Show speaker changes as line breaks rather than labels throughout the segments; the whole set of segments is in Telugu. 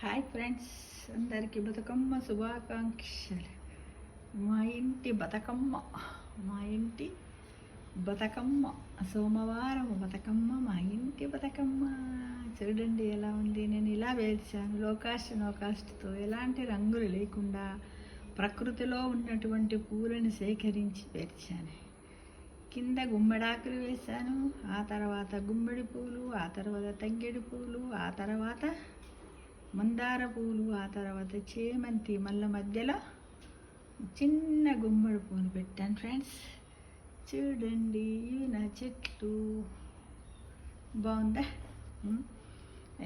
హాయ్ ఫ్రెండ్స్, అందరికీ బతుకమ్మ శుభాకాంక్షలు. మా ఇంటి బతుకమ్మ సోమవారం బతుకమ్మ, మా ఇంటి బతుకమ్మ. చూడండి ఎలా ఉంది. నేను ఇలా వేర్చాను, లో కాస్ట్తో, ఎలాంటి రంగులు లేకుండా ప్రకృతిలో ఉన్నటువంటి పూలను సేకరించి పేర్చాను. కింద గుమ్మడాకులు వేశాను, ఆ తర్వాత గుమ్మడి పూలు, ఆ తర్వాత తంగేడు పూలు, ఆ తర్వాత మందార పూలు, ఆ తర్వాత చేమంతి, మళ్ళీ మధ్యలో చిన్న గుమ్మడి పూలు పెట్టాను. ఫ్రెండ్స్ చూడండి, ఇవి నా చెట్లు. బాగుందా?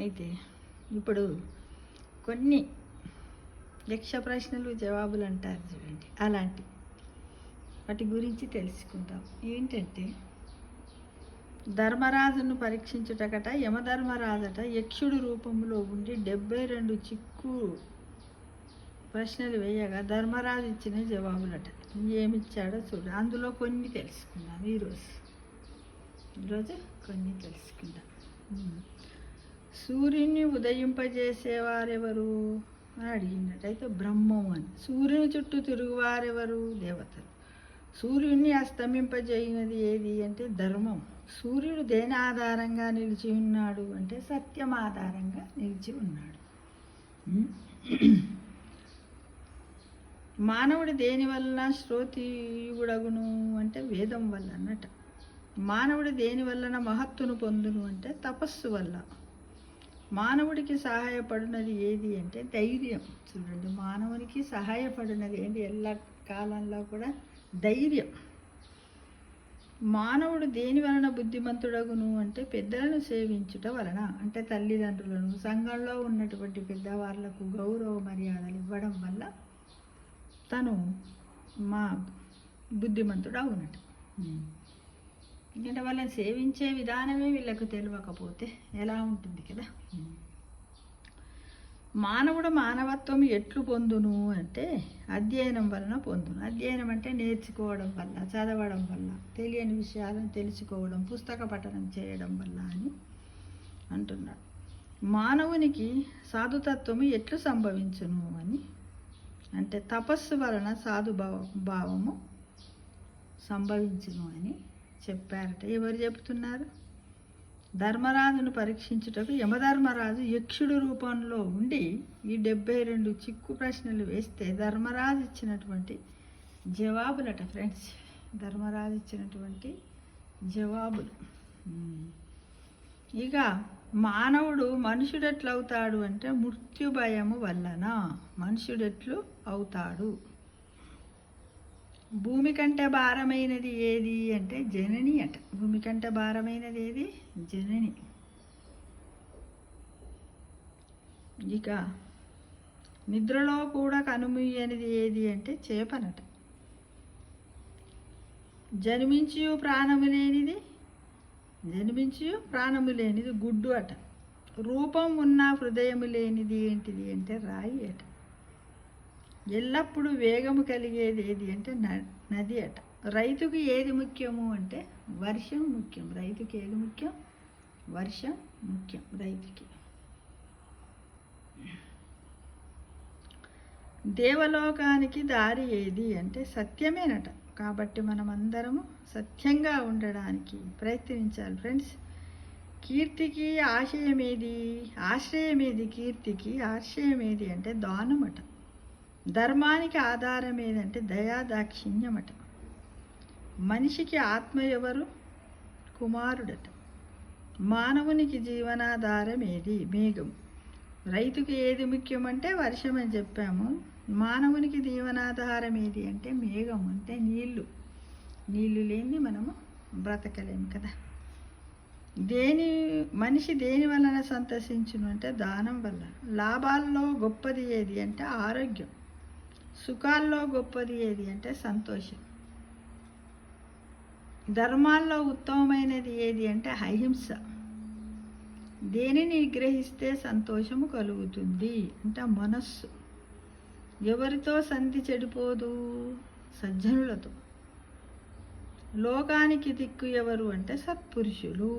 అయితే ఇప్పుడు కొన్ని యక్ష ప్రశ్నలు జవాబులు అంటారు చూడండి, అలాంటి వాటి గురించి తెలుసుకుంటాం. ఏంటంటే, ధర్మరాజును పరీక్షించుటకట యమధర్మరాజట యక్షుడు రూపంలో ఉండి 72 చిక్కు ప్రశ్నలు వేయగా ధర్మరాజు ఇచ్చిన జవాబులట. ఏమిచ్చాడో చూడు. అందులో కొన్ని తెలుసుకుందాం ఈరోజు కొన్ని తెలుసుకుందాం. సూర్యుని ఉదయింపజేసేవారెవరు అని అడిగినట్టు. అయితే బ్రహ్మం అని. సూర్యుని చుట్టూ తిరుగువారెవరు? దేవతలు. సూర్యుడిని అస్తమింపజేయినది ఏది అంటే ధర్మం. సూర్యుడు దేని ఆధారంగా నిలిచి ఉన్నాడు అంటే సత్యం ఆధారంగా నిలిచి ఉన్నాడు. మానవుడు దేని వల్ల శ్రోతియుడగును అంటే వేదం వల్ల అన్నట. మానవుడు దేని వలన మహత్తును పొందును అంటే తపస్సు వల్ల. మానవుడికి సహాయపడినది ఏది అంటే ధైర్యం. చూడండి, మానవునికి సహాయపడినది ఏంటి ఎల్ల కాలంలో కూడా? ధైర్యం. మానవుడు దేని వలన బుద్ధిమంతుడగును అంటే పెద్దలను సేవించుట వలన. అంటే తల్లిదండ్రులను, సంఘంలో ఉన్నటువంటి పెద్దవాళ్లకు గౌరవ మర్యాదలు ఇవ్వడం వల్ల తను బుద్ధిమంతుడు అవునట. ఎందుకంటే వాళ్ళని సేవించే విధానమే వీళ్ళకు తెలియకపోతే ఎలా ఉంటుంది కదా. మానవుడు మానవత్వం ఎట్లు పొందును అంటే అధ్యయనం వలన పొందును. అధ్యయనం అంటే నేర్చుకోవడం వల్ల, చదవడం వల్ల, తెలియని విషయాలను తెలుసుకోవడం, పుస్తక పఠనం చేయడం వల్ల అని అంటున్నాడు. మానవునికి సాధుతత్వము ఎట్లు సంభవించును అని అంటే తపస్సు వలన భావము సంభవించును అని చెప్పారట. ఎవరు చెప్తున్నారు? ధర్మరాజును పరీక్షించుటకు యమధర్మరాజు యక్షుడు రూపంలో ఉండి ఈ 72 చిక్కు ప్రశ్నలు వేస్తే ధర్మరాజు ఇచ్చినటువంటి జవాబులట. ఫ్రెండ్స్, ధర్మరాజు ఇచ్చినటువంటి జవాబులు. ఇక మానవుడు మనుషుడెట్లు అవుతాడు అంటే మృత్యు భయము వలన మనుషుడెట్లు అవుతాడు. భూమి కంటే భారమైనది ఏది అంటే జనని అట. భూమి కంటే భారమైనది ఏది? జనని. ఇక నిద్రలో కూడా కనుమూయనిది ఏది అంటే చేపనట. జన్మించి ప్రాణము లేనిది గుడ్డు అట. రూపం ఉన్న హృదయము లేనిది ఏంటిది అంటే రాయి అట. ఎల్లప్పుడూ వేగము కలిగేది ఏది అంటే నది అట. రైతుకి ఏది ముఖ్యము అంటే వర్షం ముఖ్యం. రైతుకి ఏది ముఖ్యం? వర్షం ముఖ్యం రైతుకి. దేవలోకానికి దారి ఏది అంటే సత్యమేనట. కాబట్టి మనం అందరము సత్యంగా ఉండడానికి ప్రయత్నించాలి. ఫ్రెండ్స్, కీర్తికి ఆశ్రయమేది కీర్తికి ఆశ్రయమేది అంటే దానమట. ధర్మానికి ఆధారం ఏదంటే దయాదాక్షిణ్యమట. మనిషికి ఆత్మ ఎవరు? కుమారుడట. మానవునికి జీవనాధారం ఏది? మేఘం. రైతుకి ఏది ముఖ్యమంటే వర్షం అని చెప్పాము. మానవునికి జీవనాధారం ఏది అంటే మేఘం, అంటే నీళ్లు లేని మనము బ్రతకలేము కదా. మనిషి దేని వలన సంతోషించును అంటే దానం వల్ల. లాభాల్లో గొప్పది ఏది అంటే ఆరోగ్యం. సుఖాల్లో గొప్పది ఏది అంటే సంతోషం. ధర్మాల్లో ఉత్తమమైనది ఏది అంటే అహింస. దేనిని నిగ్రహిస్తే సంతోషము కలుగుతుంది అంటే మనస్సు. ఎవరితో సంధి చెడిపోదు? సజ్జనులతో. లోకానికి దిక్కు ఎవరు అంటే సత్పురుషులు.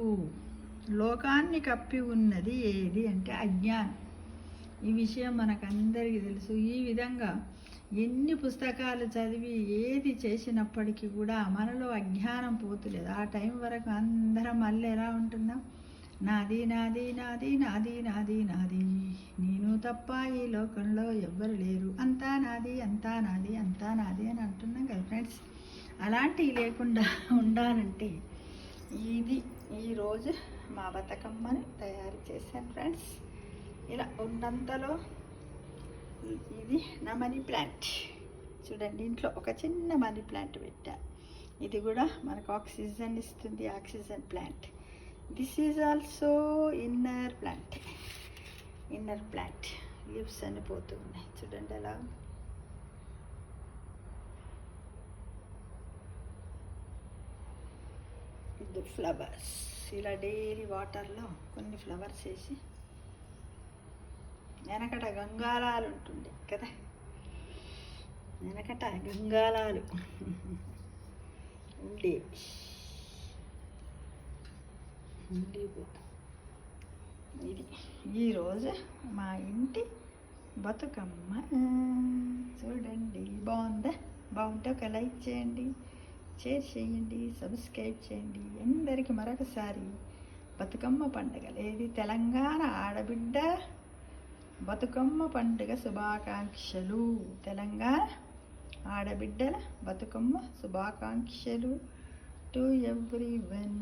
లోకాన్ని కప్పి ఉన్నది ఏది అంటే అజ్ఞానం. ఈ విషయం మనకందరికీ తెలుసు. ఈ విధంగా ఎన్ని పుస్తకాలు చదివి ఏది చేసినప్పటికీ కూడా మనలో అజ్ఞానం పోతులేదు. ఆ టైం వరకు అందరం మళ్ళీ ఎలా ఉంటున్నాం, నాది నాది నాది నాది నాది నాది, నేను తప్ప ఈ లోకంలో ఎవ్వరు లేరు, అంతా నాది అంతా నాది అంతా నాది అని అంటున్నాం కదా ఫ్రెండ్స్. అలాంటివి లేకుండా ఉండాలంటే ఇది ఈరోజు మా బతుకమ్మని తయారు చేశాను ఫ్రెండ్స్. ఇలా ఉన్నంతలో ఇది నా మనీ ప్లాంట్ చూడండి. ఇంట్లో ఒక చిన్న మనీ ప్లాంట్ పెట్టా. ఇది కూడా మనకు ఆక్సిజన్ ఇస్తుంది, oxygen plant. This is also inner plant. Leaves అన్ని పోతూ ఉన్నాయి చూడండి ఎలా. ఇది ఫ్లవర్స్. ఇలా డైలీ వాటర్లో కొన్ని ఫ్లవర్స్ వేసి, వెనకట గంగాలాలు ఉంటుండే కదా, వెనకట గంగాలాలు ఉండేవి. ఇది ఈరోజు మా ఇంటి బతుకమ్మ చూడండి. బాగుందా? బాగుంటే ఒక లైక్ చేయండి, షేర్ చేయండి, సబ్స్క్రైబ్ చేయండి. అందరికీ మరొకసారి బతుకమ్మ పండుగ లేదు తెలంగాణ ఆడబిడ్డ బతుకమ్మ పండుగ శుభాకాంక్షలు. తెలంగాణ ఆడబిడ్డల బతుకమ్మ శుభాకాంక్షలు టు ఎవ్రీవన్.